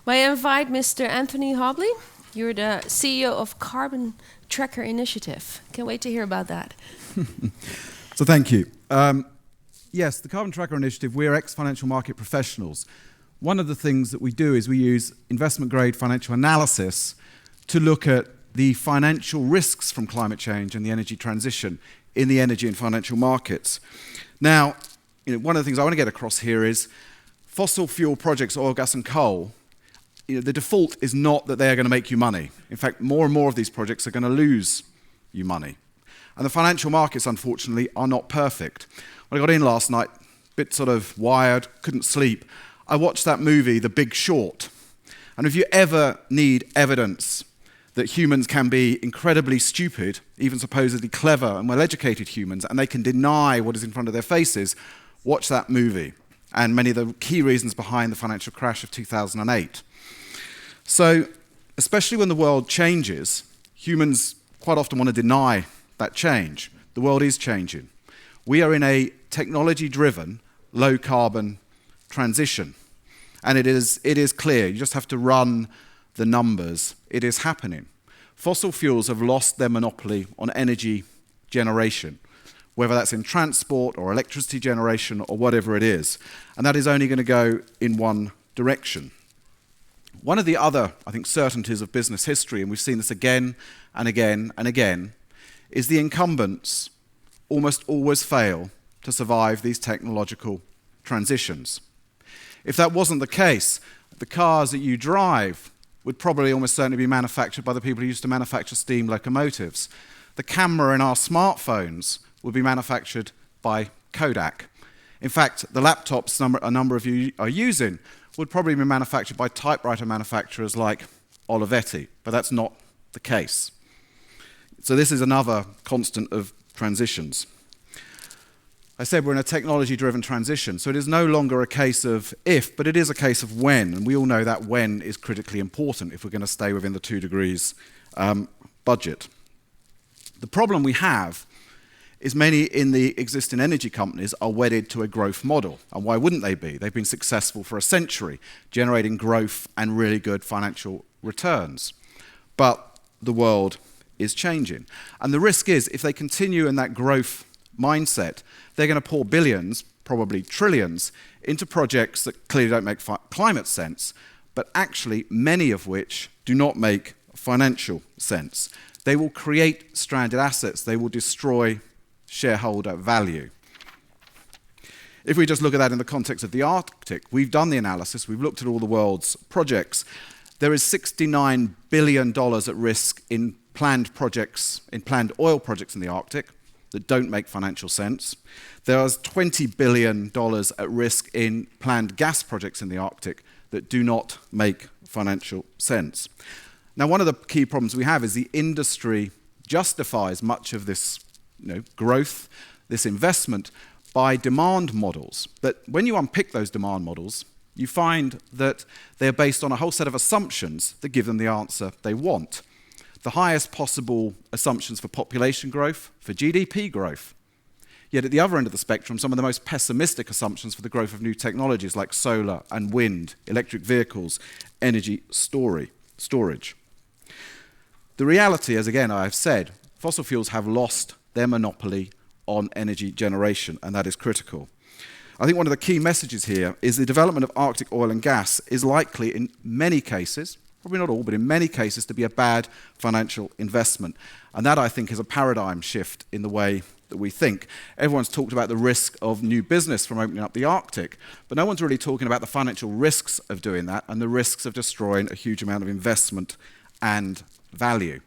May I invite Mr. Anthony Hobley? You're the CEO of Carbon Tracker Initiative. Can't wait to hear about that. So thank you. Yes, the Carbon Tracker Initiative, we're ex-financial market professionals. One of the things that we do is we use investment-grade financial analysis to look at the financial risks from climate change and the energy transition in the energy and financial markets. Now, one of the things I want to get across here is fossil fuel projects, oil, gas, and coal, the default is not that they are going to make you money. In fact, more and more of these projects are going to lose you money. And the financial markets, unfortunately, are not perfect. When I got in last night, a bit sort of wired, couldn't sleep, I watched that movie, The Big Short. And if you ever need evidence that humans can be incredibly stupid, even supposedly clever and well-educated humans, and they can deny what is in front of their faces, watch that movie, and many of the key reasons behind the financial crash of 2008. So, especially when the world changes, humans quite often want to deny that change. The world is changing. We are in a technology-driven, low-carbon transition. And it is clear, you just have to run the numbers. It is happening. Fossil fuels have lost their monopoly on energy generation, whether that's in transport or electricity generation or whatever it is. And that is only going to go in one direction. One of the other, I think, certainties of business history, and we've seen this again and again and again, is the incumbents almost always fail to survive these technological transitions. If that wasn't the case, the cars that you drive would probably almost certainly be manufactured by the people who used to manufacture steam locomotives. The camera in our smartphones would be manufactured by Kodak. In fact, the laptops a number of you are using would probably be manufactured by typewriter manufacturers like Olivetti, but that's not the case. So this is another constant of transitions. I said we're in a technology-driven transition, so it is no longer a case of if, but it is a case of when, and we all know that when is critically important if we're going to stay within the 2 degrees budget. The problem we have is many in the existing energy companies are wedded to a growth model, and why wouldn't they be? They've been successful for a century, generating growth and really good financial returns. But the world is changing, and the risk is if they continue in that growth mindset, they're going to pour billions, probably trillions, into projects that clearly don't make climate sense, but actually many of which do not make financial sense. They will create stranded assets. They will destroy shareholder value. If we just look at that in the context of the Arctic, we've done the analysis, we've looked at all the world's projects. There is $69 billion at risk in planned projects, in planned oil projects in the Arctic that don't make financial sense. There is $20 billion at risk in planned gas projects in the Arctic that do not make financial sense. Now, one of the key problems we have is the industry justifies much of this growth, this investment, by demand models. But when you unpick those demand models, you find that they're based on a whole set of assumptions that give them the answer they want. The highest possible assumptions for population growth, for GDP growth. Yet at the other end of the spectrum, some of the most pessimistic assumptions for the growth of new technologies like solar and wind, electric vehicles, energy storage. The reality, as again I have said, fossil fuels have lost their monopoly on energy generation, and that is critical. I think one of the key messages here is the development of Arctic oil and gas is likely in many cases, probably not all, but in many cases, to be a bad financial investment. And that, I think, is a paradigm shift in the way that we think. Everyone's talked about the risk of new business from opening up the Arctic, but no one's really talking about the financial risks of doing that and the risks of destroying a huge amount of investment and value.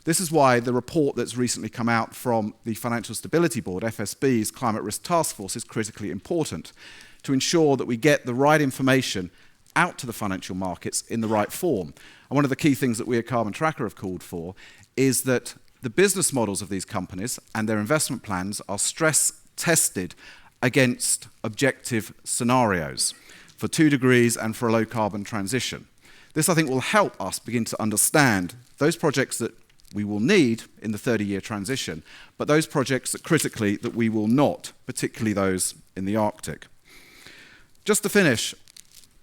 This is why the report that's recently come out from the Financial Stability Board, FSB's Climate Risk Task Force, is critically important to ensure that we get the right information out to the financial markets in the right form. And one of the key things that we at Carbon Tracker have called for is that the business models of these companies and their investment plans are stress tested against objective scenarios for 2 degrees and for a low carbon transition. This, I think, will help us begin to understand those projects that we will need in the 30-year transition, but those projects that critically that we will not, particularly those in the Arctic. Just to finish,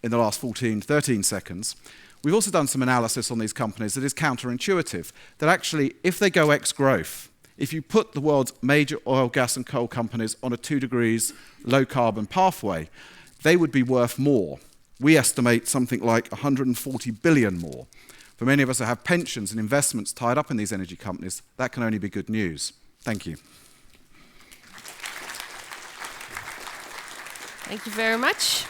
in the last 14, 13 seconds. We've also done some analysis on these companies that is counterintuitive, that actually, if they go ex-growth, if you put the world's major oil, gas and coal companies on a 2 degrees low carbon pathway, they would be worth more. We estimate something like 140 billion more. For many of us who have pensions and investments tied up in these energy companies, that can only be good news. Thank you. Thank you very much.